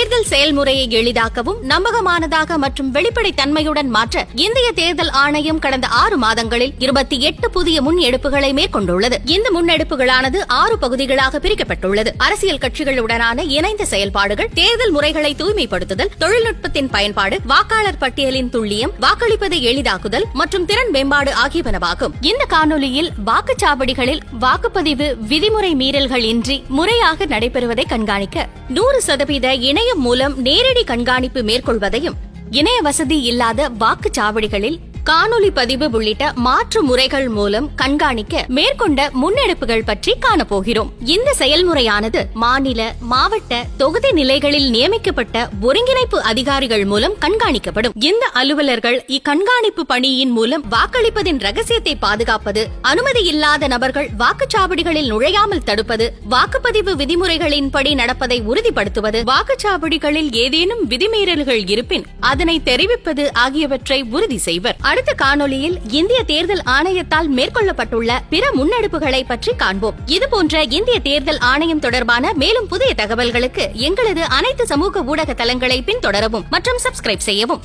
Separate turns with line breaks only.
தேர்தல் செயல்முறையை எளிதாக்கவும் நம்பகமானதாக மற்றும் வெளிப்படைத்தன்மையுடன் மாற்ற இந்திய தேர்தல் ஆணையம் கடந்த 6 மாதங்களில் 28 புதிய முன்னெடுப்புகளை மேற்கொண்டுள்ளது. இந்த முன்னெடுப்புகளானது 6 பகுதிகளாக பிரிக்கப்பட்டுள்ளது. அரசியல் கட்சிகளுடனான இணைந்த செயல்பாடுகள், தேர்தல் முறைகளை தூய்மைப்படுத்துதல், தொழில்நுட்பத்தின் பயன்பாடு, வாக்காளர் பட்டியலின் துல்லியம், வாக்களிப்பதை எளிதாக்குதல் மற்றும் திறன் மேம்பாடு ஆகியவனவாகும். இந்த காணொலியில் வாக்குச்சாவடிகளில் வாக்குப்பதிவு விதிமுறை மீறல்கள் இன்றி முறையாக நடைபெறுவதை கண்காணிக்க 100% இணையம் மூலம் நேரடி கண்காணிப்பு மேற்கொள்வதையும், இணைய வசதி இல்லாத வாக்குச்சாவடிகளில் காணொலி பதிவு உள்ளிட்ட மாற்று முறைகள் மூலம் கண்காணிக்க மேற்கொண்ட முன்னெடுப்புகள் பற்றி காணப்போகிறோம். இந்த செயல்முறையானது மாநில, மாவட்ட, தொகுதி நிலைகளில் நியமிக்கப்பட்ட ஒருங்கிணைப்பு அதிகாரிகள் மூலம் கண்காணிக்கப்படும். இந்த அலுவலர்கள் இக்கண்காணிப்பு பணியின் மூலம் வாக்களிப்பதின் ரகசியத்தை பாதுகாப்பது, அனுமதி இல்லாத நபர்கள் வாக்குச்சாவடிகளில் நுழையாமல் தடுப்பது, வாக்குப்பதிவு விதிமுறைகளின்படி நடப்பதை உறுதிப்படுத்துவது, வாக்குச்சாவடிகளில் ஏதேனும் விதிமீறல்கள் இருப்பின் அதனை தெரிவிப்பது ஆகியவற்றை உறுதி செய்வர். அடுத்த காணொலியில் இந்திய தேர்தல் ஆணையத்தால் மேற்கொள்ளப்பட்டுள்ள பிற முன்னெடுப்புகளை பற்றி காண்போம். இதுபோன்ற இந்திய தேர்தல் ஆணையம் தொடர்பான மேலும் புதிய தகவல்களுக்கு எங்களது அனைத்து சமூக ஊடக தளங்களை பின்தொடரவும் மற்றும் சப்ஸ்கிரைப் செய்யவும்.